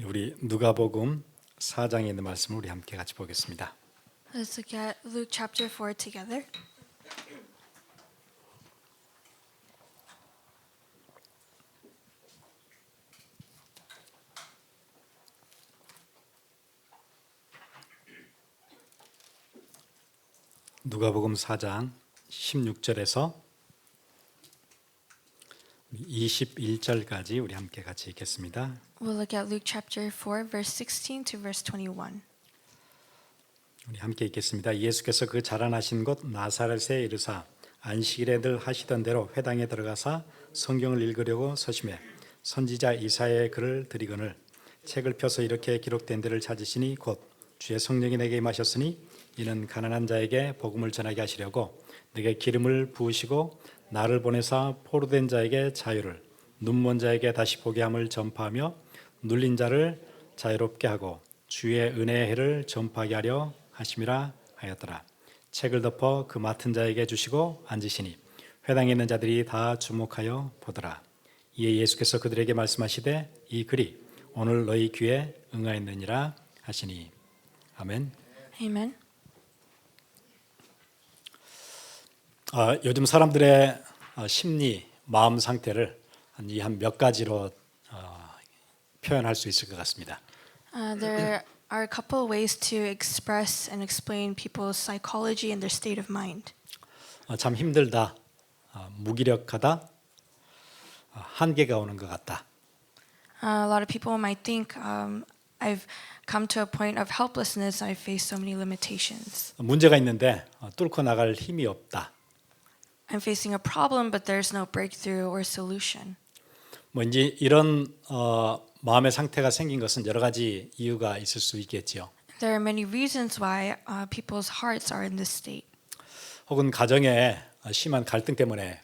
우리 누가복음 4장에 있는 말씀을 우리 함께 같이 보겠습니다. Let's look at Luke chapter 4 together. 누가복음 4장 16절에서 21절까지 우리 함께 같이 읽겠습니다. We'll look at Luke chapter 4, verse 16 to verse 21. 우리 함께 읽겠습니다. 예수께서 그 자라나신 곳 나사렛에 이르사 안식일에 늘 하시던 대로 회당에 들어가사 성경을 읽으려고 서심해 선지자 이사야의 글을 드리거늘 책을 펴서 이렇게 기록된 데를 찾으시니 곧 주의 성령이 내게 임하셨으니 이는 가난한 자에게 복음을 전하게 하시려고 내게 기름을 부으시고 나를 보내사 포로된 자에게 자유를 눈먼 자에게 다시 보게 함을 전파하며 눌린 자를 자유롭게 하고 주의 은혜의 해를 전파하게 하려 하심이라 하였더라. 책을 덮어 그 맡은 자에게 주시고 앉으시니 회당에 있는 자들이 다 주목하여 보더라. 이에 예수께서 그들에게 말씀하시되 이 글이 오늘 너희 귀에 응하였느니라 하시니 아멘. Amen. 요즘 사람들의 심리, 마음 상태를 한 몇 가지로 표현할 수 있을 것 같습니다. There are a couple of ways to express and explain people's psychology and their state of mind. 참 힘들다, 무기력하다, 한계가 오는 것 같다. A lot of people might think, I've come to a point of helplessness. I face so many limitations. 문제가 있는데 뚫고 나갈 힘이 없다. I'm facing a problem, but there's no breakthrough or solution. 이제 이런 마음의 상태가 생긴 것은 여러 가지 이유가 있을 수 있겠지요. There are many reasons why people's hearts are in this state. 혹은 가정에 심한 갈등 때문에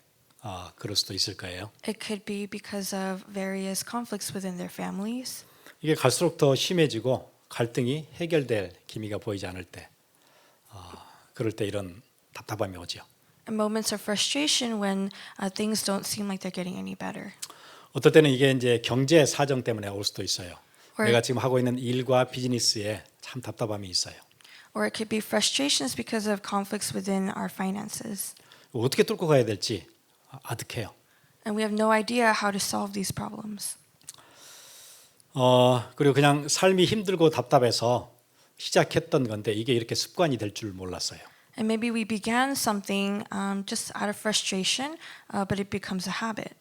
그럴 수도 있을 거예요. It could be because of various conflicts within their families. 이게 갈수록 더 심해지고 갈등이 해결될 기미가 보이지 않을 때, 그럴 때 이런 답답함이 오죠. And moments of frustration when things don't seem like they're getting any better. 어떨 때는 이게 이제 경제 사정 때문에 올 수도 있어요. Or- 내가 지금 하고 있는 일과 비즈니스에 참 답답함이 있어요. Or it could be frustrations because of conflicts within our finances. 어떻게 뚫고 가야 될지 아득해요. And we have no idea how to solve these problems. 그리고 그냥 삶이 힘들고 답답해서 시작했던 건데 이게 이렇게 습관이 될 줄 몰랐어요. And maybe we began something just out of frustration, but it becomes a habit.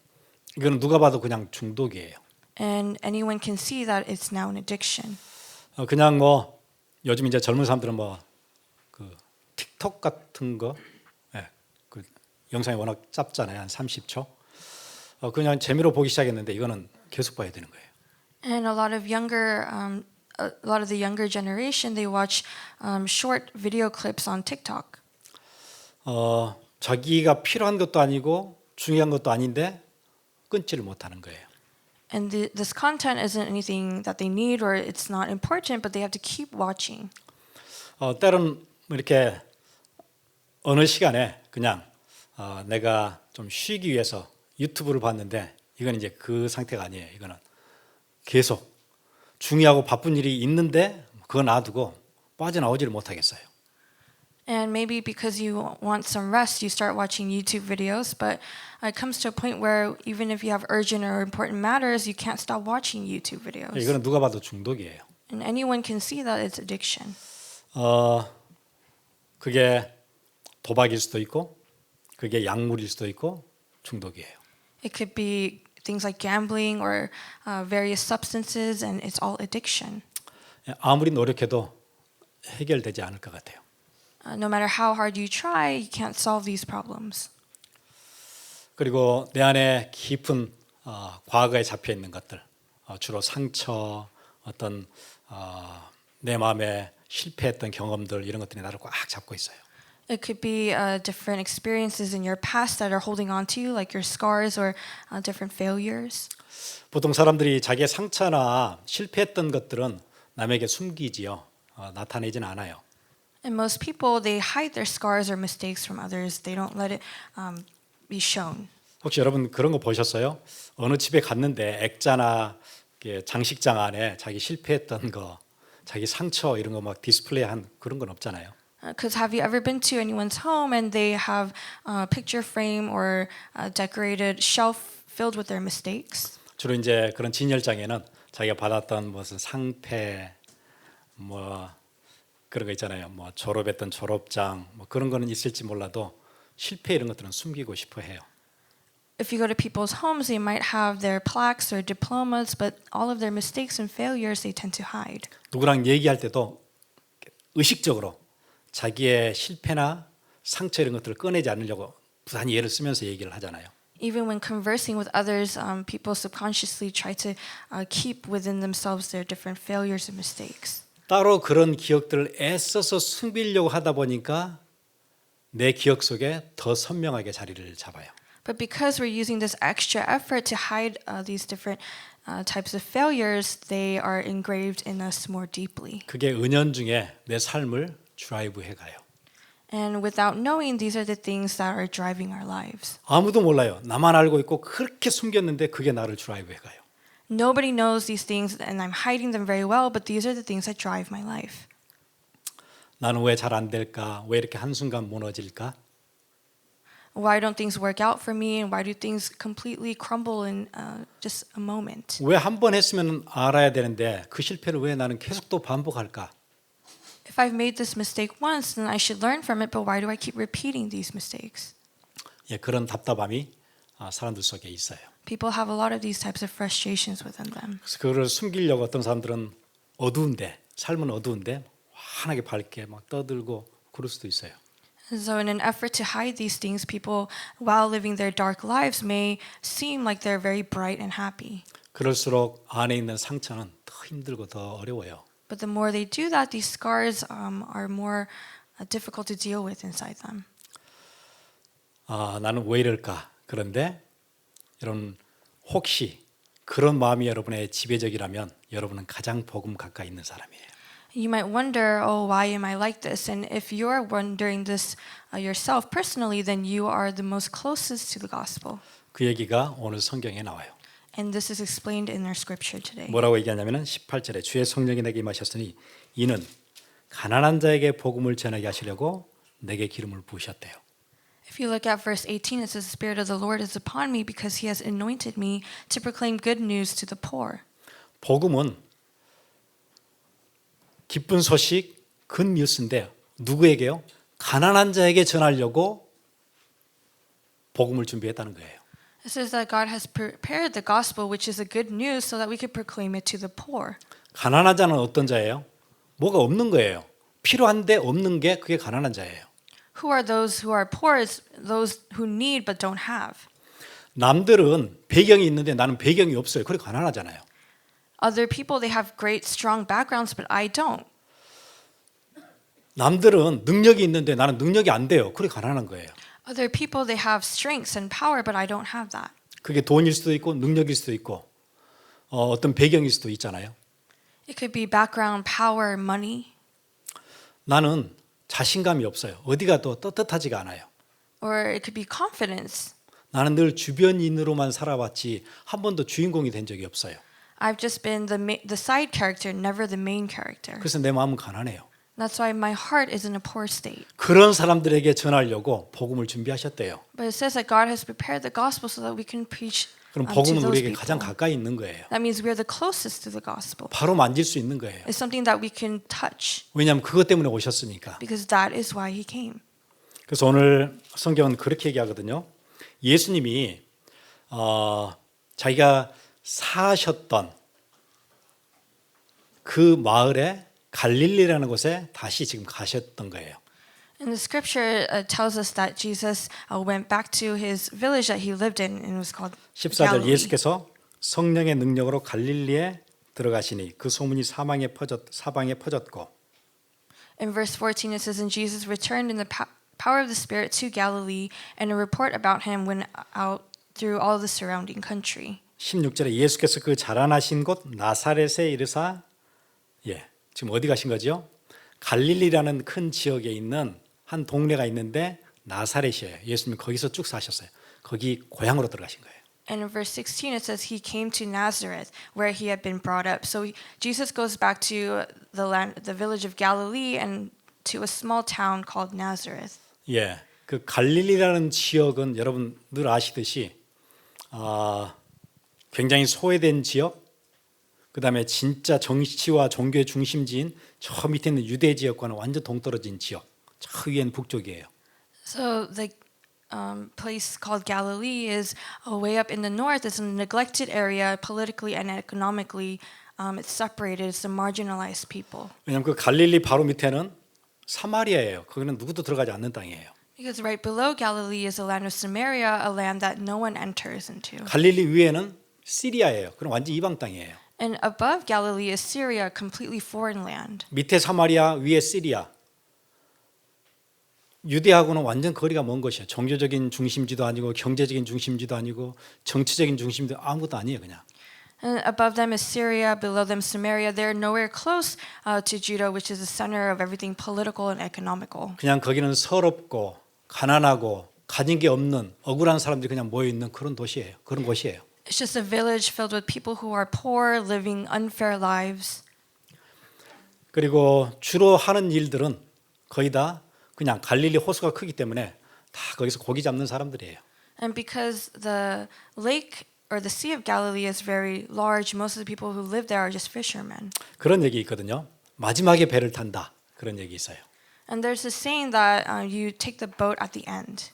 이거는 누가 봐도 그냥 중독이에요. And anyone can see that it's now an addiction. 그냥 요즘 이제 젊은 사람들은 그 틱톡 같은 거, 그 영상이 워낙 짧잖아요, 한 30초. 그냥 재미로 보기 시작했는데 이거는 계속 봐야 되는 거예요. And a lot of the younger generation, they watch short video clips on TikTok. 자기가 필요한 것도 아니고 중요한 것도 아닌데 끊지를 못하는 거예요. And this content isn't anything that they need or it's not important, but they have to keep watching. 때론 이렇게 어느 시간에 그냥 내가 좀 쉬기 위해서 유튜브를 봤는데 이건 이제 그 상태가 아니에요. 이거는 계속 중요하고 바쁜 일이 있는데 그거 놔두고 빠져나오지를 못하겠어요. And maybe because you want some rest, you start watching YouTube videos, but it comes to a point where even if you have urgent or important matters, you can't stop watching YouTube videos. 이거는 누가 봐도 중독이에요. And anyone can see that it's addiction. 그게 도박일 수도 있고 그게 약물일 수도 있고 중독이에요. It could be things like gambling or various substances, and it's all addiction. 아무리 노력해도 해결되지 않을 것 같아요. No matter how hard you try, you can't solve these problems. 그리고 내 안에 깊은 과거에 잡혀 있는 것들, 주로 상처, 어떤 내 마음에 실패했던 경험들 이런 것들이 나를 꽉 잡고 있어요. It could be different experiences in your past that are holding on to you, like your scars or different failures. 보통 사람들이 자기의 상처나 실패했던 것들은 남에게 숨기지요. 나타내지는 않아요. And most people, they hide their scars or mistakes from others. They don't let it be shown. 혹시 여러분 그런 거 보셨어요? 어느 집에 갔는데 액자나 이렇게 장식장 안에 자기 실패했던 거, 자기 상처 이런 거 막 디스플레이한 그런 건 없잖아요. Because have you ever been to anyone's home and they have a picture frame or a decorated shelf filled with their mistakes? 주로 이제 그런 진열장에는 자기가 받았던 무슨 상패, 뭐 그런 거 있잖아요. 뭐 졸업했던 졸업장, 뭐 그런 거는 있을지 몰라도 실패 이런 것들은 숨기고 싶어 해요. If you go to people's homes, they might have their plaques or diplomas, but all of their mistakes and failures they tend to hide. 누구랑 얘기할 때도 의식적으로 자기의 실패나 상처 이런 것들을 꺼내지 않으려고 부단히 애를 쓰면서 얘기를 하잖아요. Even when conversing with others, people subconsciously try to keep within themselves their different failures and mistakes. 따로 그런 기억들을 애써서 숨기려고 하다 보니까 내 기억 속에 더 선명하게 자리를 잡아요. But because we're using this extra effort to hide these different types of failures, they are engraved in us more deeply. 그게 은연중에 내 삶을 드라이브해 가요. And without knowing, these are the things that are driving our lives. 아무도 몰라요. 나만 알고 있고 그렇게 숨겼는데 그게 나를 드라이브해 가요. Nobody knows these things, and I'm hiding them very well, but these are the things that drive my life. 나는 왜 잘 안 될까? 왜 이렇게 한순간 무너질까? Why don't things work out for me, and why do things completely crumble in just a moment? 왜 한 번 했으면 알아야 되는데 그 실패를 왜 나는 계속 또 반복할까? If I've made this mistake once, then I should learn from it, but why do I keep repeating these mistakes? 예, 그런 답답함이 사람들 속에 있어요. People have a lot of these types of frustrations within them. 그래서 그거를 숨기려고 어떤 사람들은 어두운데 삶은 어두운데 환하게 밝게 막 떠들고 그럴 수도 있어요. And so in an effort to hide these things, people, while living their dark lives, may seem like they're very bright and happy. 그럴수록 안에 있는 상처는 더 힘들고 더 어려워요. But the more they do that, these scars are more difficult to deal with inside them. 나는 왜 이럴까? 그런데 여러분 혹시 그런 마음이 여러분의 지배적이라면 여러분은 가장 복음 가까이 있는 사람이에요. You might wonder, oh, why am I like this? And if you're wondering this yourself personally, then you are the most closest to the gospel. 그 얘기가 오늘 성경에 나와요. And this is explained in our scripture today. 뭐라고 얘기하냐면은 18절에 주의 성령이 내게 임하셨으니 이는 가난한 자에게 복음을 전하게 하시려고 내게 기름을 부으셨대요. If you look at verse 18, it says, the Spirit of the Lord is upon me because he has anointed me to proclaim good news to the poor. 복음은 기쁜 소식, 굿뉴스인데 누구에게요? 가난한 자에게 전하려고 복음을 준비했다는 거예요. It says that God has prepared the gospel, which is a good news, so that we could proclaim it to the poor. 가난한 자는 어떤 자예요? 뭐가 없는 거예요. 필요한데 없는 게 그게 가난한 자예요. Who are those who are poor? Is those who need but don't have. 남들은 배경이 있는데 나는 배경이 없어요. 그래 가난하잖아요. Other people, they have great, strong backgrounds, but I don't. 남들은 능력이 있는데 나는 능력이 안 돼요. 그래 가난한 거예요. Other people, they have strengths and power, but I don't have that. 그게 돈일 수도 있고 능력일 수도 있고 어떤 배경일 수도 있잖아요. It could be background, power, money, 나는 자신감이 없어요. 어디 가도 떳떳하지가 않아요. or it could be confidence. 나는 늘 주변인으로만 살아왔지 한 번도 주인공이 된 적이 없어요. I've just been the side character, never the main character. 그래서 내 마음은 가난해요. That's why my heart is in a poor state. 그런 사람들에게 전하려고 복음을 준비하셨대요. But it says that God has prepared the gospel so that we can preach 그럼 to 복음은 those 우리에게 people. 가장 가까이 있는 거예요. That means we are the closest to the gospel. 바로 만질 수 있는 거예요. It's something that we can touch 왜냐하면 그것 때문에 오셨으니까. because that is why he came. 그래서 오늘 성경은 그렇게 얘기하거든요. 예수님이 자기가 사셨던 그 마을에 갈릴리라는 곳에 다시 지금 가셨던 거예요. And the scripture tells us that Jesus went back to his village that he lived in, and it was called 14절 Galilee. 예수께서 성령의 능력으로 갈릴리에 들어가시니 그 소문이 사방에 퍼졌고 In verse 14 it says, and Jesus returned in the power of the Spirit to Galilee, and a report about him went out through all the surrounding country. 16절에 예수께서 그 자라나신 곳 나사렛에 이르사 지금 어디 가신 거죠? 갈릴리라는 큰 지역에 있는 한 동네가 있는데 나사렛이에요. 예수님이 거기서 쭉 사셨어요. 거기 고향으로 들어가신 거예요. And in verse 16 it says he came to Nazareth where he had been brought up. So Jesus goes back to the village of Galilee and to a small town called Nazareth. 예, 그 갈릴리라는 지역은 여러분 늘 아시듯이 굉장히 소외된 지역, 그 다음에 진짜 정치와 종교의 중심지인 저 밑에 있는 유대 지역과는 완전 동떨어진 지역, 저 위에는 북쪽이에요. So the place called Galilee is way up in the north. It's a neglected area politically and economically. It's separated. It's the marginalized people. 왜냐하면 그 갈릴리 바로 밑에는 사마리아예요. 거기는 누구도 들어가지 않는 땅이에요. Because right below Galilee is the land of Samaria, a land that no one enters into. 갈릴리 위에는 시리아예요. 그럼 완전 이방 땅이에요. And above Galilee is Syria, completely foreign land. 밑에 사마리아, 위에 시리아. 유대하고는 완전 거리가 먼 것이에요. 종교적인 중심지도 아니고 경제적인 중심지도 아니고 정치적인 중심지도 아무것도 아니에요, 그냥. And above them is Syria, below them Samaria. They're nowhere close to Judah, which is the center of everything political and economical. 그냥 거기는 서럽고 가난하고 가진 게 없는 억울한 사람들이 그냥 모여 있는 그런 도시예요. 그런 곳이에요. It's just a village filled with people who are poor, living unfair lives. 그리고 주로 하는 일들은 거의 다 그냥 갈릴리 호수가 크기 때문에 다 거기서 고기 잡는 사람들이에요. And because the lake or the Sea of Galilee is very large, most of the people who live there are just fishermen. 그런 얘기 있거든요. 마지막에 배를 탄다. 그런 얘기 있어요. And there's a saying that you take the boat at the end.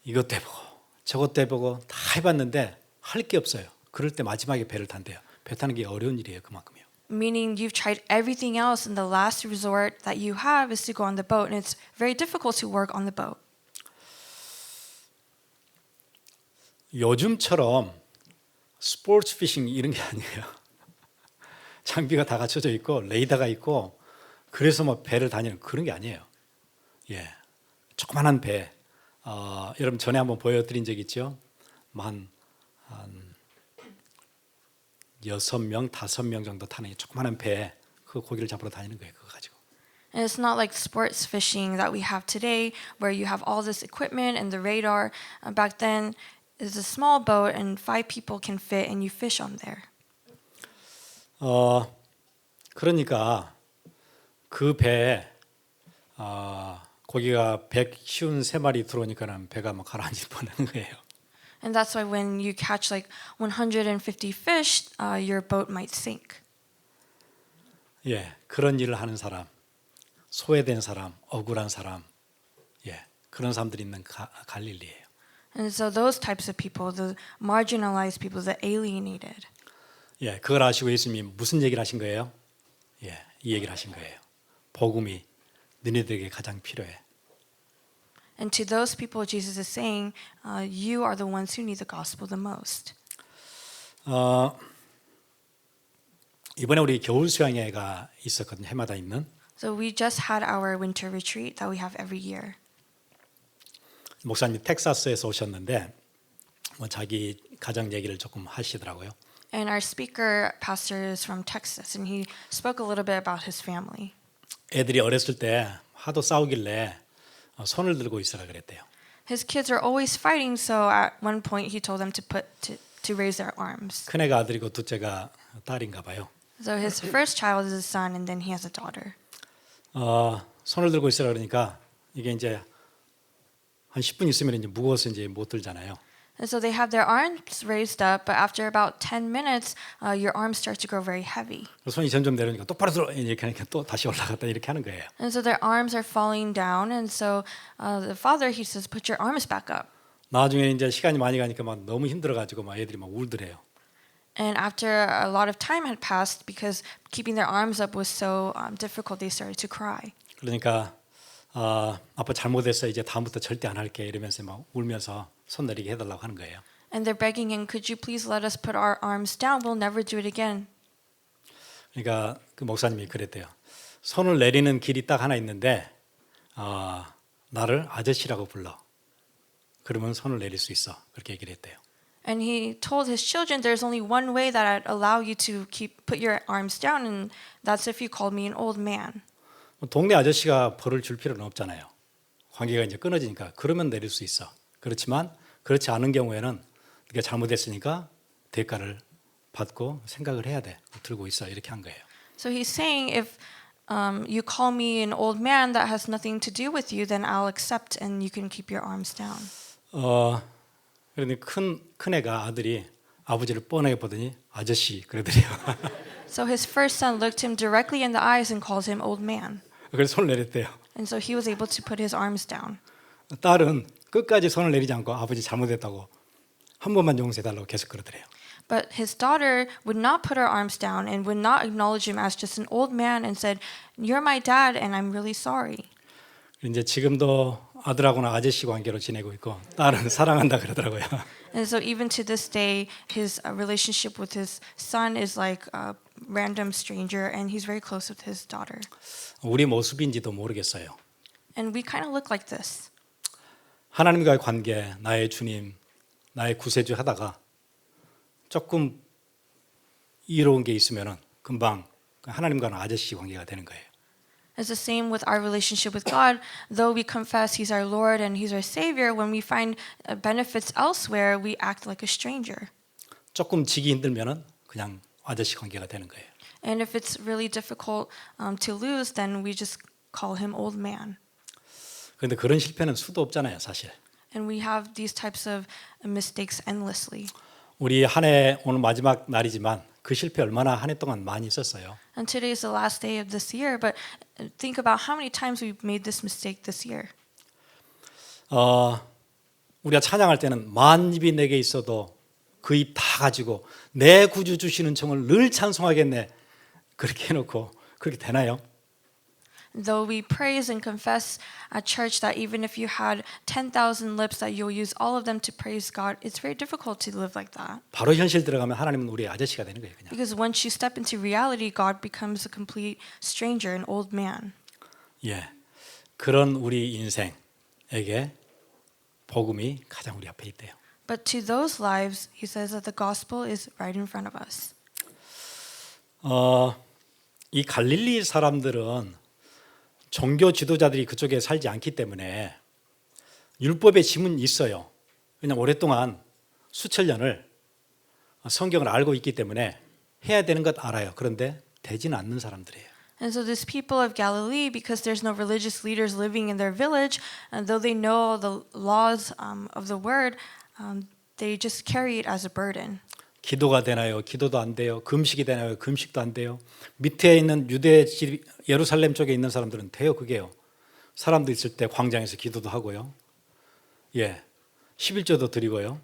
이것도 해보고 저것도 해보고 다 해봤는데 할 게 없어요. 그럴 때 마지막에 배를 탄대요. 배 타는 게 어려운 일이에요. 그만큼이요. Meaning you've tried everything else and the last resort that you have is to go on the boat, and it's very difficult to work on the boat. 요즘처럼 스포츠 피싱 이런 게 아니에요. 장비가 다 갖춰져 있고 레이더가 있고 그래서 뭐 배를 다니는 그런 게 아니에요. 예, 조그만한 배. 여러분 전에 한번 보여드린 적 있죠? 한 6명, 5명 정도 타는 조그만한 배, 그 고기를 잡으러 다니는 거예요. 그거 가지고. And it's not like sports fishing that we have today, where you have all this equipment and the radar. Back then, it's a small boat and 5 people can fit, and you fish on there. 그러니까 그 배에 고기가 153마리 들어오니까는 배가 막 가라앉을 뻔하는 거예요. And that's why when you catch like 150 fish, your boat might sink. 예, 그런 일을 하는 사람, 소외된 사람, 억울한 사람, 예, 그런 사람들이 있는 갈릴리예요. And so those types of people, the marginalized people, the alienated. 예, 그걸 아시고 예수님이 무슨 얘기를 하신 거예요? 예, 이 얘기를 하신 거예요. 복음이 너희들에게 가장 필요해. And to those people, Jesus is saying, you are the ones who need the gospel the most. 이번에 우리 겨울 수양회가 있었거든요. 해마다 있는. So we just had our winter retreat that we have every year. 목사님 텍사스에서 오셨는데 뭐 자기 가정 얘기를 조금 하시더라고요. And our speaker, pastor, is from Texas, and he spoke a little bit about his family. 애들이 어렸을 때 하도 싸우길래 손을 들고 있으라 그랬대요. His kids are always fighting, so at one point he told them to raise their arms. 큰애가 아들이고 둘째가 딸인가 봐요. So his first child is a son, and then he has a daughter. 손을 들고 있으라 그러니까 이게 이제 한 10분 있으면 이제 무거워서 이제 못 들잖아요. And so they have their arms raised up, but after about 10 minutes, your arms start to grow very heavy. 손이 점점 내려오니까 똑바로 들어 이렇게 하니까 또 다시 올라갔다 이렇게 하는 거예요. And so their arms are falling down, and so the father, he says, put your arms back up. 나중에 이제 시간이 많이 가니까 막 너무 힘들어가지고 막 애들이 막 울더래요. And after a lot of time had passed, because keeping their arms up was so difficult, they started to cry. 그러니까 아빠 잘못했어 이제 다음부터 절대 안 할게 이러면서 막 울면서 손 내리게 해달라고 하는 거예요. And they're begging him, could you please let us put our arms down? We'll never do it again. 그러니까 그 목사님이 그랬대요. 손을 내리는 길이 딱 하나 있는데 나를 아저씨라고 불러. 그러면 손을 내릴 수 있어. 그렇게 얘기를 했대요. And he told his children, there's only one way that I'd allow you to put your arms down, and that's if you called me an old man. 동네 아저씨가 벌을 줄 필요는 없잖아요. 관계가 이제 끊어지니까 그러면 내릴 수 있어. 그렇지만 그렇지 않은 경우에는 네가 잘못했으니까 대가를 받고 생각을 해야 돼. 들고 있어. 이렇게 한 거예요. So he's saying, if you call me an old man that has nothing to do with you, then I'll accept and you can keep your arms down. 그런데 큰 애가 아들이 아버지를 뻔하게 보더니 아저씨 그러더래요. So his first son looked him directly in the eyes and called him old man. 그래서 손을 내렸대요. And so he was able to put his arms down. 딸은 끝까지 손을 내리지 않고 아버지 잘못했다고 한 번만 용서해달라고 계속 그러더래요. But his daughter would not put her arms down and would not acknowledge him as just an old man and said, "You're my dad and I'm really sorry." 이제 지금도 아들하고는 아저씨 관계로 지내고 있고 딸은 사랑한다 그러더라고요. And so even to this day, his relationship with his son is like a random stranger, and he's very close with his daughter. 우리 모습인지도 모르겠어요. And we kind of look like this. 하나님과의 관계, 나의 주님, 나의 구세주 하다가 조금 이로운 게 있으면은 금방 하나님과는 아저씨 관계가 되는 거예요. It's the same with our relationship with God. Though we confess He's our Lord and He's our Savior, when we find benefits elsewhere, we act like a stranger. 조금 지기 힘들면은 그냥 아저씨 관계가 되는 거예요. And if it's really difficult to lose, then we just call Him old man. 그런데 그런 실패는 수도 없잖아요, 사실. And we have these types of mistakes endlessly. 우리 한 해 오늘 마지막 날이지만 그 실패 얼마나 한 해 동안 많이 있었어요. And today is the last day of this year, but think about how many times we've made this mistake this year. 우리가 찬양할 때는 만 입이 내게 있어도 그 입 다 가지고 내 구주 주시는 청을 늘 찬송하겠네. 그렇게 해놓고 그렇게 되나요? Though we praise and confess at church that even if you had 10,000 lips that you'll use all of them to praise God, it's very difficult to live like that. 바로 현실 들어가면 하나님은 우리의 아저씨가 되는 거예요. 그냥. Because once you step into reality, God becomes a complete stranger, an old man. 예, 그런 우리 인생에게 복음이 가장 우리 앞에 있대요. But to those lives, he says that the gospel is right in front of us. 이 갈릴리 사람들은 종교 지도자들이 그쪽에 살지 않기 때문에 율법의 지문이 있어요. 그냥 오랫동안 수천 년을 성경을 알고 있기 때문에 해야 되는 것 알아요. 그런데 되지는 않는 사람들이에요. And so these people of Galilee, because there's no religious leaders living in their village, and though they know the laws of the word, they just carry it as a burden. 기도가 되나요? 기도도 안 돼요. 금식이 되나요? 금식도 안 돼요. 밑에 있는 유대 예루살렘 쪽에 있는 사람들은 돼요. 그게요. 사람도 있을 때 광장에서 기도도 하고요. 예, 11조도 드리고요.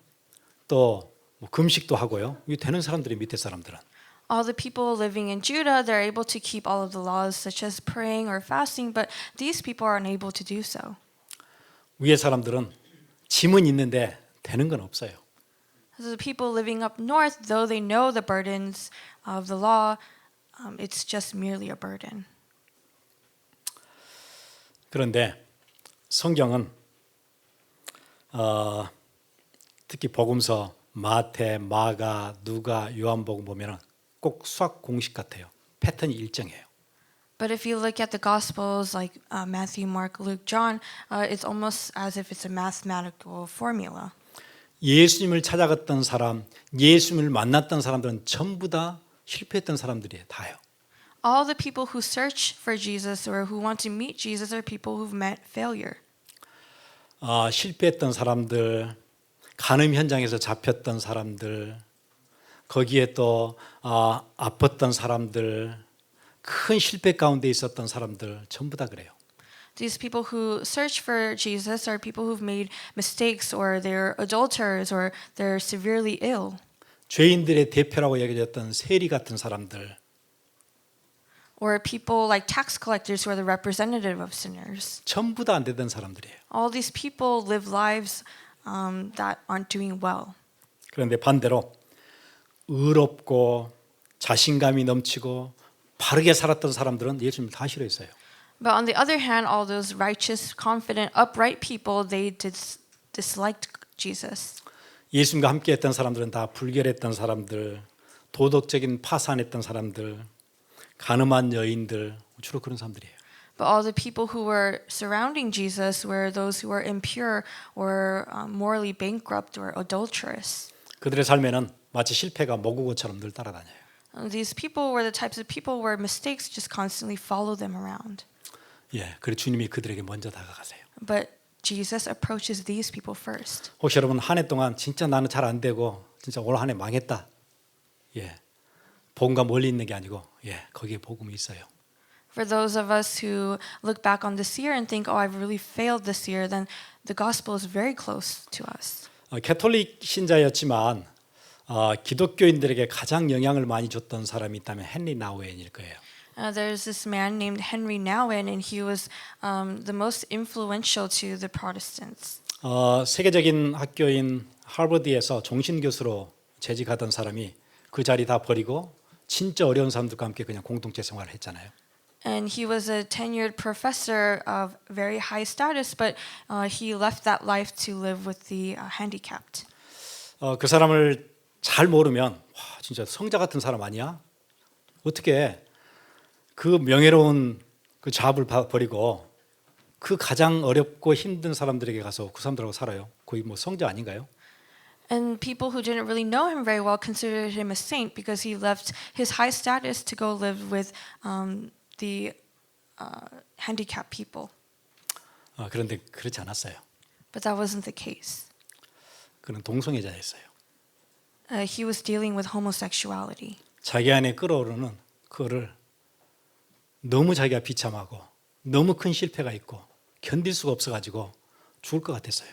또 금식도 하고요. 이게 되는 사람들이 밑에 사람들은. All the people living in Judah, they're able to keep all of the laws, such as praying or fasting, but these people are unable to do so. 위에 사람들은 짐은 있는데 되는 건 없어요. So the people living up north, though they know the burdens of the law, it's just merely a burden. 그런데 성경은 특히 복음서 마태, 마가, 누가, 요한복음 보면은 꼭 수학 공식 같아요. 패턴이 일정해요. But if you look at the Gospels like Matthew, Mark, Luke, John, it's almost as if it's a mathematical formula. 예수님을 찾아갔던 사람, 예수님을 만났던 사람들은 전부 다 실패했던 사람들이에요. 다요. All the people who search for Jesus or who want to meet Jesus are people who've met failure. 실패했던 사람들, 간음 현장에서 잡혔던 사람들, 거기에 또 아팠던 사람들, 큰 실패 가운데 있었던 사람들 전부 다 그래요. These people who search for Jesus are people who've made mistakes or they're adulterers or they're severely ill. 죄인들의 대표라고 여겨졌던 세리 같은 사람들, Or people like tax collectors who are the representative of sinners. 전부 다 안 되던 사람들이에요. All these people live lives that aren't doing well. 그런데 반대로 의롭고 자신감이 넘치고 바르게 살았던 사람들은 예수님을 다 싫어했어요. But on the other hand, all those righteous, confident, upright people, they disliked Jesus. 예수님과 함께했던 사람들은 다 불결했던 사람들, 도덕적인 파산했던 사람들, 가늠한 여인들, 주로 그런 사람들이에요. But all the people who were surrounding Jesus were those who were impure or morally bankrupt or adulterous. 그들의 삶에는 마치 실패가 모국어처럼 늘 따라다녀요. These people were the types of people where mistakes just constantly follow them around. 예, 그리고 주님이 그들에게 먼저 다가가세요. But Jesus approaches these people first. 혹시 여러분 한 해 동안 진짜 나는 잘 안 되고 진짜 올 한 해 망했다. 예, 복음과 멀리 있는 게 아니고 예, 거기에 복음이 있어요. For those of us who look back on this year and think, oh, I've really failed this year, then the gospel is very close to us. 캐톨릭 신자였지만 기독교인들에게 가장 영향을 많이 줬던 사람이 있다면 헨리 나우엔일 거예요. There's this man named Henry Nouwen, and he was the most influential to the Protestants. 세계적인 학교인 하버드에서 종신교수로 재직하던 사람이 그 자리 다 버리고 진짜 어려운 사람들과 함께 그냥 공동체 생활을 했잖아요. And he was a tenured professor of very high status, but he left that life to live with the handicapped. 그 사람을 잘 모르면 와, 진짜 성자 같은 사람 아니야? 어떻게 그 명예로운 그 잡을 버리고 그 가장 어렵고 힘든 사람들에게 가서 그 사람들하고 살아요? 거의 뭐 성자 아닌가요? And people who didn't really know him very well considered him a saint because he left his high status to go live with the handicapped people. 그런데 그렇지 않았어요. But that wasn't the case. 그는 동성애자였어요. He was dealing with homosexuality. 자기 안에 끓어오르는 그거를 너무 자기가 비참하고 너무 큰 실패가 있고 견딜 수가 없어가지고 죽을 것 같았어요.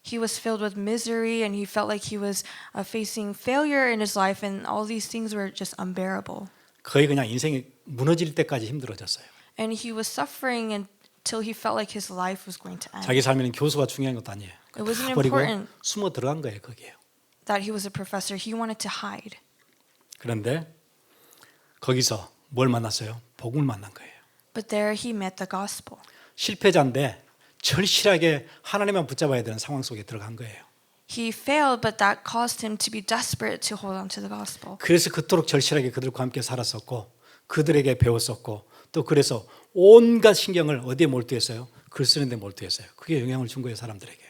He was filled with misery and he felt like he was facing failure in his life and all these things were just unbearable. 거의 그냥 인생이 무너질 때까지 힘들어졌어요. And he was suffering until he felt like his life was going to end. 자기 삶에는 교수가 중요한 것도 아니에요. It wasn't 다 버리고 important 숨어 들어간 거예요, 거기에요. that he was a professor. He wanted to hide. 그런데 거기서 뭘 만났어요? 복음을 만난 거예요. But there he met the gospel. 실패자인데 절실하게 하나님만 붙잡아야 되는 상황 속에 들어간 거예요. He failed, but that caused him to be desperate to hold on to the gospel. 그래서 그토록 절실하게 그들과 함께 살았었고 그들에게 배웠었고 또 그래서 온갖 신경을 어디에 몰두했어요? 글 쓰는 데 몰두했어요. 그게 영향을 준 거예요, 사람들에게요.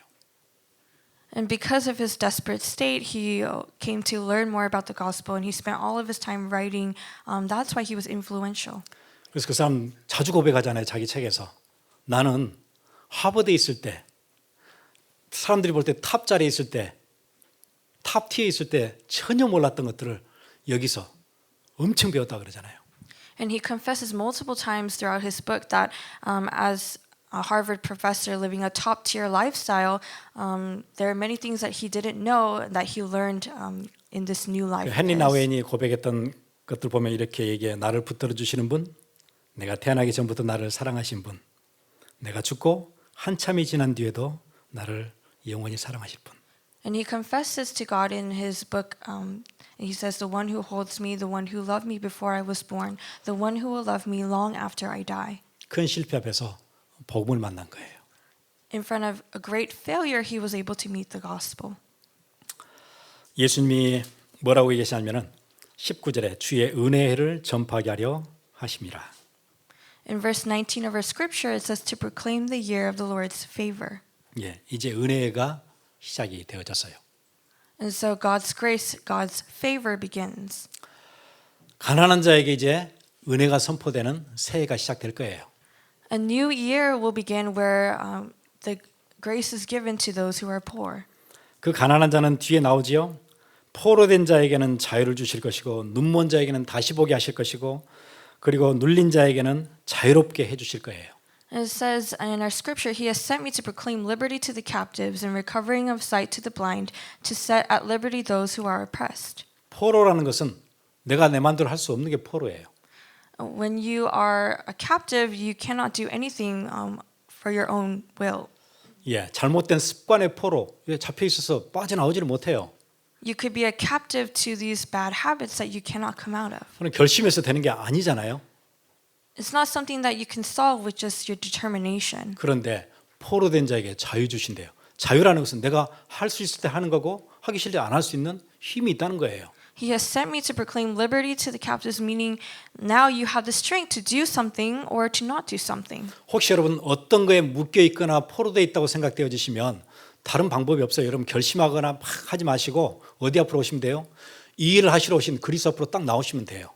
And because of his desperate state, he came to learn more about the gospel and he spent all of his time writing. That's why he was influential. 그래서 그 사람 자주 고백하잖아요, 자기 책에서. 나는 하버드에 있을 때 사람들이 볼 때 탑 자리에 있을 때 탑 티에 있을 때 전혀 몰랐던 것들을 여기서 엄청 배웠다 그러잖아요. And he confesses multiple times throughout his book that as a Harvard professor living a top tier lifestyle, there are many things that he didn't know that he learned in this new life. 헨리 나우엔이 고백했던 것들 보면 이렇게 얘기해. 나를 붙들어 주시는 분, 내가 태어나기 전부터 나를 사랑하신 분, 내가 죽고 한참이 지난 뒤에도 나를 영원히 사랑하실 분. And he confesses to God in his book. He says, "The one who holds me, the one who loved me before I was born, the one who will love me long after I die." 큰 실패 앞에서 복음을 만난 거예요. In front of a great failure, he was able to meet the gospel. 예수님이 뭐라고 얘기하시냐면은 19절에 주의 은혜를 전파하게 하려 하심이라. In verse 19 of our scripture, it says to proclaim the year of the Lord's favor. 예, 이제 은혜가 시작이 되어졌어요. And so God's grace, God's favor begins. 가난한 자에게 이제 은혜가 선포되는 새해가 시작될 거예요. A new year will begin where the grace is given to those who are poor. 그 가난한 자는 뒤에 나오지요. 포로된 자에게는 자유를 주실 것이고 눈먼 자에게는 다시 보게 하실 것이고 그리고 눌린 자에게는 자유롭게 해 주실 거예요. And it says in our scripture, He has sent me to proclaim liberty to the captives and recovering of sight to the blind, to set at liberty those who are oppressed. 포로라는 것은 내가 내 마음대로 할 수 없는 게 포로예요. When you are a captive, you cannot do anything for your own will. 예, 잘못된 습관의 포로 잡혀 있어서 빠져나오지를 못해요. You could be a captive to these bad habits that you cannot come out of. 그건 결심해서 되는 게 아니잖아요. It's not something that you can solve with just your determination. 그런데 포로된 자에게 자유 주신대요. 자유라는 것은 내가 할 수 있을 때 하는 거고 하기 싫을 때 안 할 수 있는 힘이 있다는 거예요. He has sent me to proclaim liberty to the captives, meaning now you have the strength to do something or to not do something. 혹시 여러분 어떤 거에 묶여 있거나 포로되어 있다고 생각되어지시면 다른 방법이 없어요. 여러분 결심하거나 막 하지 마시고 어디 앞으로 오시면 돼요? 이 일을 하시러 오신 그리스도 앞으로 딱 나오시면 돼요.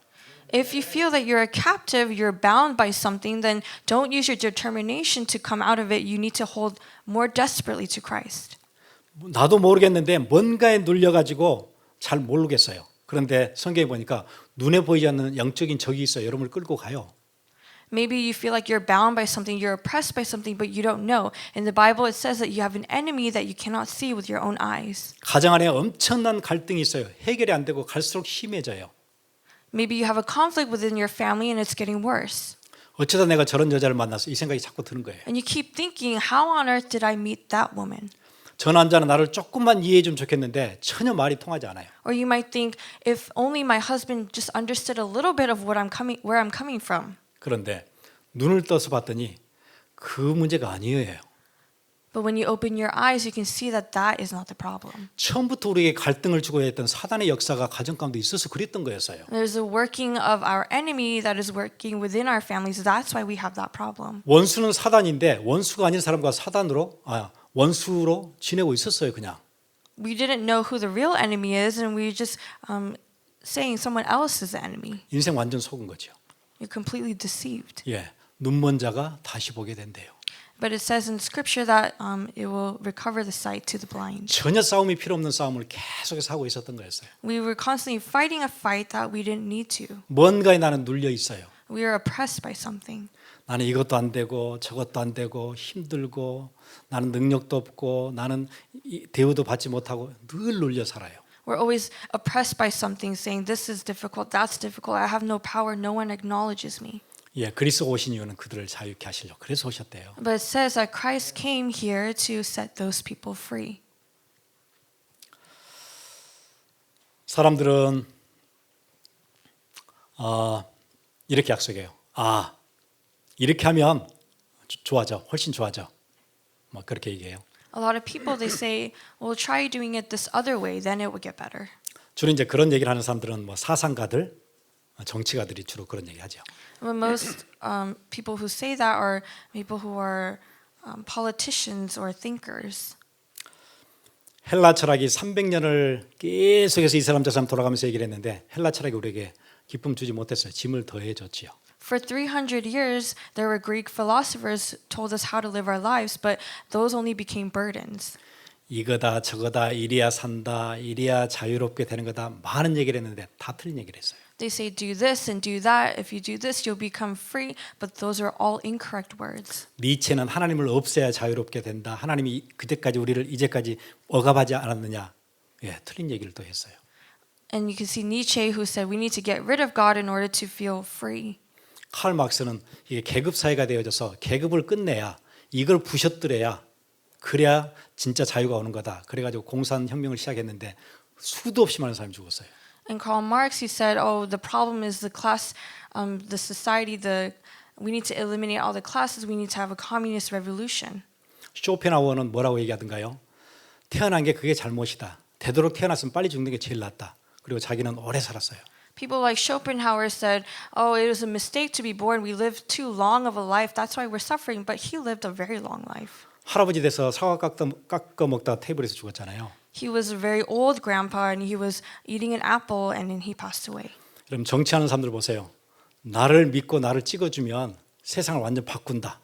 If you feel that you're a captive, you're bound by something, then don't use your determination to come out of it. You need to hold more desperately to Christ. 나도 모르겠는데 뭔가에 눌려가지고 잘 모르겠어요. 그런데 성경에 보니까 눈에 보이지 않는 영적인 적이 있어요. 여러분을 끌고 가요. Maybe you feel like you're bound by something, you're oppressed by something, but you don't know. In the Bible, it says that you have an enemy that you cannot see with your own eyes. 가정 안에 엄청난 갈등이 있어요. 해결이 안 되고 갈수록 심해져요. Maybe you have a conflict within your family and it's getting worse. 어쩌다 내가 저런 여자를 만나서 이 생각이 자꾸 드는 거예요. And you keep thinking, how on earth did I meet that woman? 저 남자는 나를 조금만 이해해 주면 좋겠는데 전혀 말이 통하지 않아요. Or you might think, if only my husband just understood a little bit of where I'm coming from. 그런데 눈을 떠서 봤더니 그 문제가 아니에요. But when you open your eyes, you can see that that is not the problem. 처음부터 우리에게 갈등을 주고 했던 사단의 역사가 가정 가운데 있어서 그랬던 거였어요. There's a working of our enemy that is working within our families. That's why we have that problem. 원수는 사단인데 원수가 아닌 사람과 원수로 지내고 있었어요, 그냥. We didn't know who the real enemy is, and we were just saying someone else is the enemy. 인생 완전 속은 거죠. You're completely deceived. 예, 눈먼 자가 다시 보게 된대요. But it says in Scripture that it will recover the sight to the blind. 전혀 싸움이 필요 없는 싸움을 계속해서 하고 있었던 거였어요. We were constantly fighting a fight that we didn't need to. 뭔가에 나는 눌려 있어요. We were oppressed by something. 나는 이것도 안 되고 저것도 안 되고 힘들고 나는 능력도 없고 나는 대우도 받지 못하고 늘 눌려 살아요. We're always oppressed by something, saying this is difficult, that's difficult. I have no power. No one acknowledges me. 예, 그리스도 오신 이유는 그들을 자유케 하시려고 그래서 오셨대요. But it says that Christ came here to set those people free. 사람들은 이렇게 약속해요. 이렇게 하면 좋아져, 훨씬 좋아져. 막 그렇게 얘기해요. A lot of people, they say, well, try doing it this other way, then it will get better. 주로 이제 그런 얘기를 하는 사람들은 뭐 사상가들, 정치가들이 주로 그런 얘기하죠. But most people who say that are people who are politicians or thinkers. 헬라 철학이 300년을 계속해서 이 사람 저 사람 돌아가면서 얘기를 했는데 헬라 철학이 우리에게 기쁨 주지 못했어요. 짐을 더해 줬지요. For 300 years, there were Greek philosophers told us how to live our lives, but those only became burdens. 이거다 저거다 이리야 산다 이리야 자유롭게 되는 거다 많은 얘기를 했는데 다 틀린 얘기를 했어요. They say do this and do that. If you do this, you'll become free. But those are all incorrect words. 니체는 하나님을 없애야 자유롭게 된다. 하나님이 그때까지 우리를 이제까지 억압하지 않았느냐. 예, 틀린 얘기를 또 했어요. And you can see Nietzsche who said we need to get rid of God in order to feel free. 칼 막스는 이게 계급 사회가 되어져서 계급을 끝내야 이걸 부셔뜨려야 그래야 진짜 자유가 오는 거다. 그래가지고 공산혁명을 시작했는데 수도 없이 많은 사람이 죽었어요. And Karl Marx, he said, "Oh, the problem is the class, the society. We need to eliminate all the classes. We need to have a communist revolution." 쇼펜하우어는 뭐라고 얘기하던가요? 태어난 게 그게 잘못이다. 되도록 태어났으면 빨리 죽는 게 제일 낫다. 그리고 자기는 오래 살았어요. People like Schopenhauer said, "Oh, it was a mistake to be born. We lived too long of a life. That's why we're suffering." But he lived a very long life. 할아버지 돼서 사과 깎아 먹다가 테이블에서 죽었잖아요. He was a very old grandpa, and he was eating an apple, and then he passed away. 그럼 정치하는 사람들 보세요. 나를 믿고 나를 찍어주면 세상을 완전 바꾼다.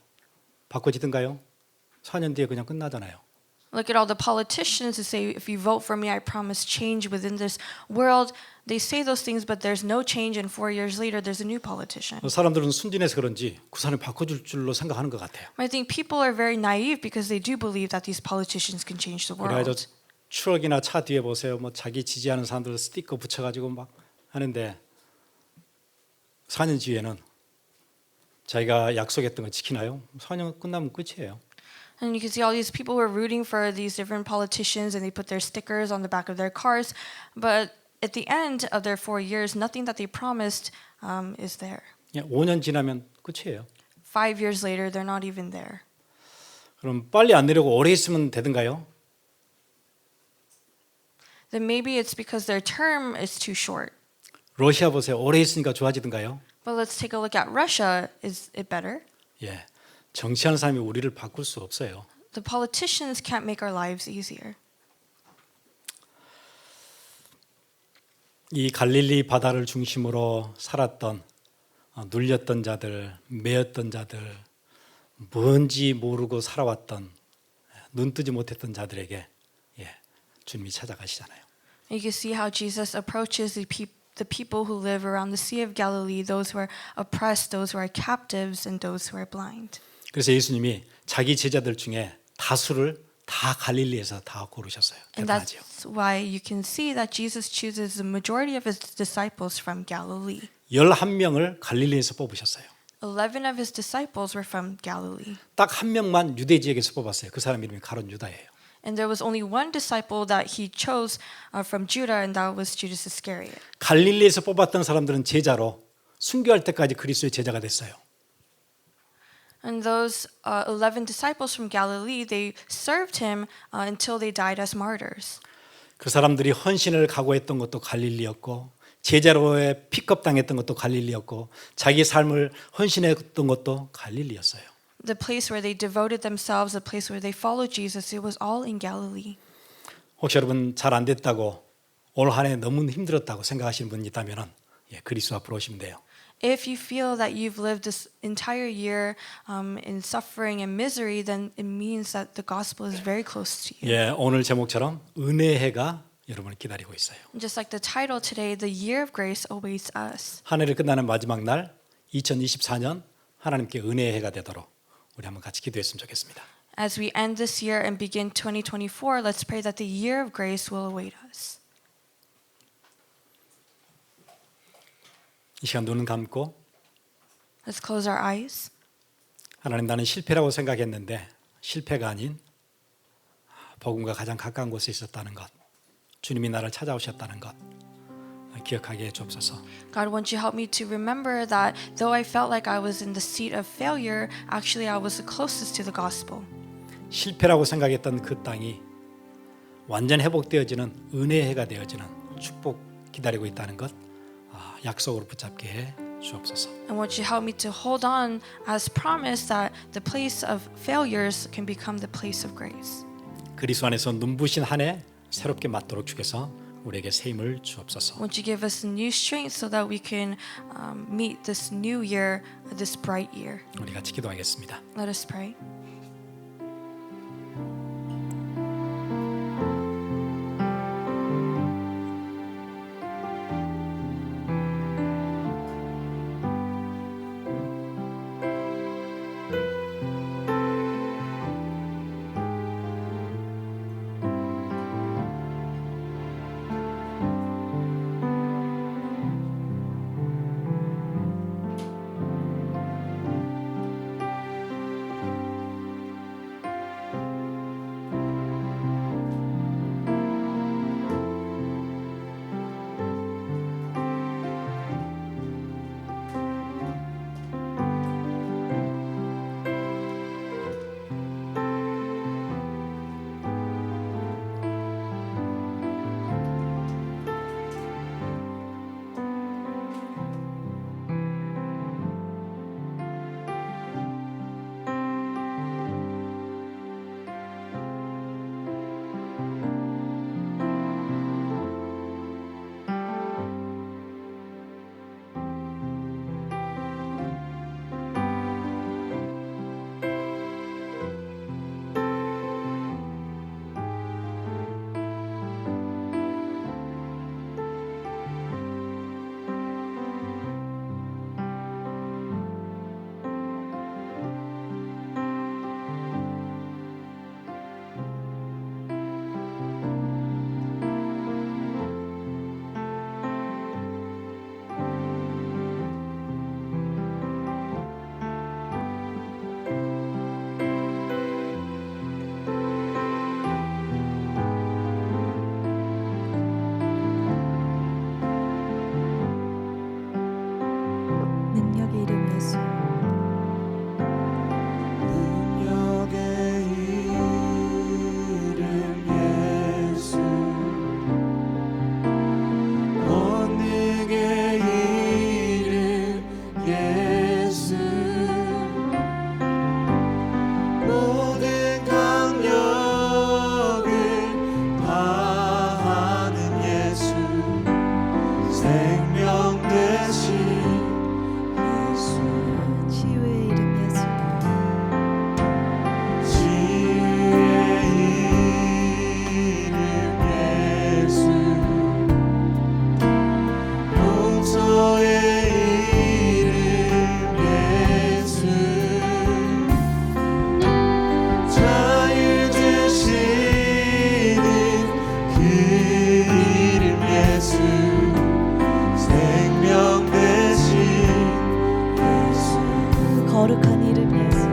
바꿔지든가요? 4년 뒤에 그냥 끝나잖아요. Look at all the politicians who say, if you vote for me, I promise change within this world. They say those things, but there's no change, and 4 years later, there's a new politician. 사람들은 순진해서 그런지 그 사람이 바꿔줄 줄로 생각하는 것 같아요. I think people are very naive because they do believe that these politicians can change the 그래서 world. 추억이나 차 뒤에 보세요. 뭐 자기 지지하는 사람들 스티커 붙여가지고 막 하는데 4년 뒤에는 자기가 약속했던 거 지키나요? 4년 끝나면 끝이에요. And you can see all these people who are rooting for these different politicians, and they put their stickers on the back of their cars. But at the end of their 4 years, nothing that they promised is there. 5년 지나면 끝이에요. 5 years later, they're not even there. 그럼 빨리 안 내려고 오래 있으면 되든가요? Then maybe it's because their term is too short. 러시아 보세요. 오래 있으니까 좋아지든가요? But let's take a look at Russia. Is it better? 예, 정치하는 사람이 우리를 바꿀 수 없어요. The politicians can't make our lives easier. 이 갈릴리 바다를 중심으로 살았던 눌렸던 자들, 매였던 자들, 뭔지 모르고 살아왔던 눈 뜨지 못했던 자들에게 주님이 찾아가시잖아요. You can see how Jesus approaches the people who live around the Sea of Galilee, those who are oppressed, those who are captives, and those who are blind. 그래서 예수님이 자기 제자들 중에 다수를 다 갈릴리에서 다 고르셨어요. And 대단하죠. that's why you can see that Jesus chooses the majority of his disciples from Galilee. 11명을 갈릴리에서 뽑으셨어요. 11 of his disciples were from Galilee. 딱 한 명만 유대 지역에서 뽑았어요. 그 사람 이름이 가룟 유다예요. And there was only one disciple that he chose from Judah, and that was Judas Iscariot. 갈릴리에서 뽑았던 사람들은 제자로 순교할 때까지 그리스도의 제자가 됐어요. And those 11 disciples from Galilee, they served him until they died as martyrs. 그 사람들이 헌신을 각오했던 것도 갈릴리였고 제자로에 픽업당했던 것도 갈릴리였고 자기 삶을 헌신했던 것도 갈릴리였어요. The place where they devoted themselves, the place where they followed Jesus, it was all in Galilee. 혹시 여러분 잘 안 됐다고 올 한 해 너무 힘들었다고 생각하시는 분이 있다면 그리스도 앞으로 오시면 돼요. If you feel that you've lived this entire year in suffering and misery, then it means that the gospel is very close to you. 오늘 제목처럼 은혜의 해가 여러분을 기다리고 있어요. Just like the title today, the year of grace awaits us. 한 해를 끝나는 마지막 날 2024년 하나님께 은혜의 해가 되도록 우리 한번 같이 기도했으면 좋겠습니다. As we end this year and begin 2024, let's pray that the year of grace will await us. 이 시간 눈은 감고 Let's close our eyes. 하나님 나는 실패라고 생각했는데 실패가 아닌 복음과 가장 가까운 곳에 있었다는 것 주님이 나를 찾아오셨다는 것 기억하게 해 주옵소서. God, won't you help me to remember that though I felt like I was in the seat of failure, actually I was the closest to the gospel. 실패라고 생각했던 그 땅이 완전 회복되어지는 은혜의 해가 되어지는 축복 기다리고 있다는 것 약속으로 붙잡게 해 주옵소서. And won't you help me to hold on as promised that the place of failures can become the place of grace. 그리스도 안에서 눈부신 한 해 새롭게 맞도록 주께서 우리에게 새 힘을 주옵소서. Won't you give us new strength so that we can meet this new year, this bright year. 우리 같이 기도하겠습니다. Let us pray. 능력의 이름 예수. 능력의 이름 예수 권능의 이름 예수 모든 강한 치유의 이름 예수. 치유의 이름 예수 용서의 이름 예수 자유 주시는 그 이름 예수 생명 대신 예수 거룩한 이름 예수.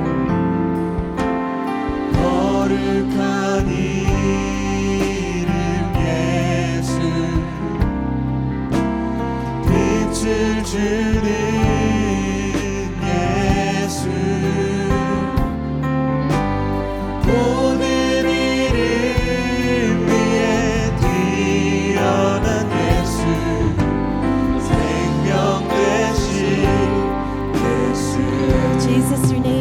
거룩한 이름 예수 빛을 주는 예수 모든 이름 위에 뛰어난 예수 생명 되신 예수 Jesus, your name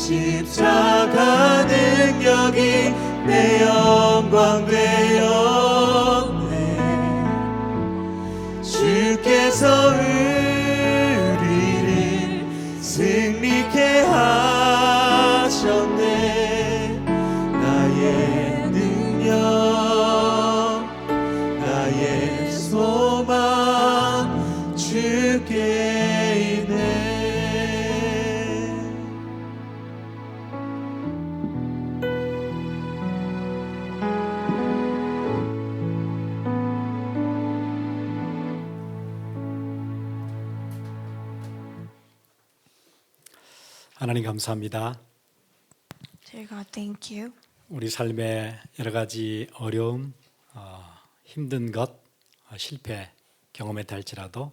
십자가 능력이 내 영광 되었네. 주께서 우리를 승리케 하셨네. 나의 능력, 나의 소망 주께 있네. 하나님 감사합니다. Dear God, thank you. 우리 삶의 여러 가지 어려움, 힘든 것, 실패 경험했다 할지라도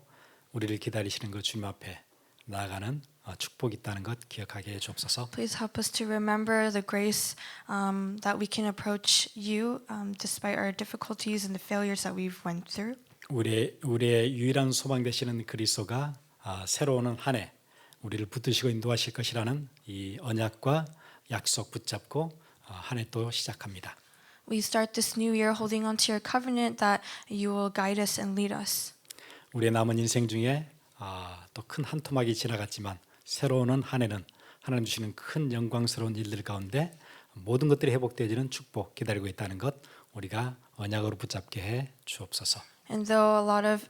우리를 기다리시는 그 주님 앞에 나아가는 축복이 있다는 것 기억하게 해 주옵소서. Please help us to remember the grace that we can approach you despite our difficulties and the failures that we've went through. 우리의 유일한 소망 되시는 그리스도가 새로운 한 해 우리를 붙드시고 인도하실 것이라는 이 언약과 약속 붙잡고 한 해 또 시작합니다. We start this new year holding on to your covenant that you will guide us and lead us. 우리의 남은 인생 중에 또 큰 한 토막이 지나갔지만 새로운 한 해는 하나님 주시는 큰 영광스러운 일들 가운데 모든 것들이 회복되어지는 축복 기다리고 있다는 것 우리가 언약으로 붙잡게 해 주옵소서. And though a lot of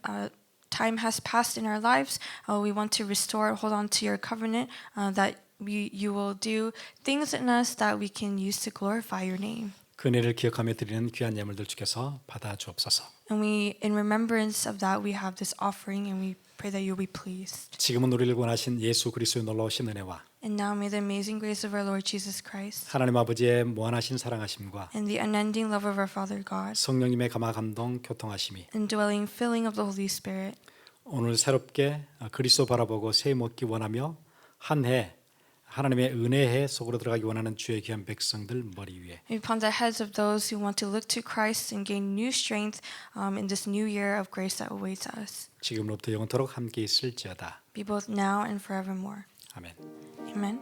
time has passed in our lives, we want to restore, hold on to your covenant that you will do things in us that we can use to glorify your name. 그 은혜를 기억하며 드리는 귀한 예물들 주께서 받아 주옵소서. And we, in remembrance of that, we have this offering, and we pray that you'll be pleased. 지금은 우리를 구원하신 예수 그리스도의 놀라우신 은혜와 And now may the amazing grace of our Lord Jesus Christ 하나님 아버지의 무한하신 사랑하심과 and the unending love of our Father God, 성령님의 감화 감동 교통하심이 indwelling filling of the Holy Spirit, 오늘 새롭게 그리스도 바라보고 새 먹기 원하며 한 해 하나님의 은혜의 속으로 들어가기 원하는 주의 귀한 백성들 머리 위에 be upon the heads of those who want to look to Christ and gain new strength in this new year of grace that awaits us. 지금부터 영원토록 함께 있을지어다. Be both now and forevermore. 아멘. Amen.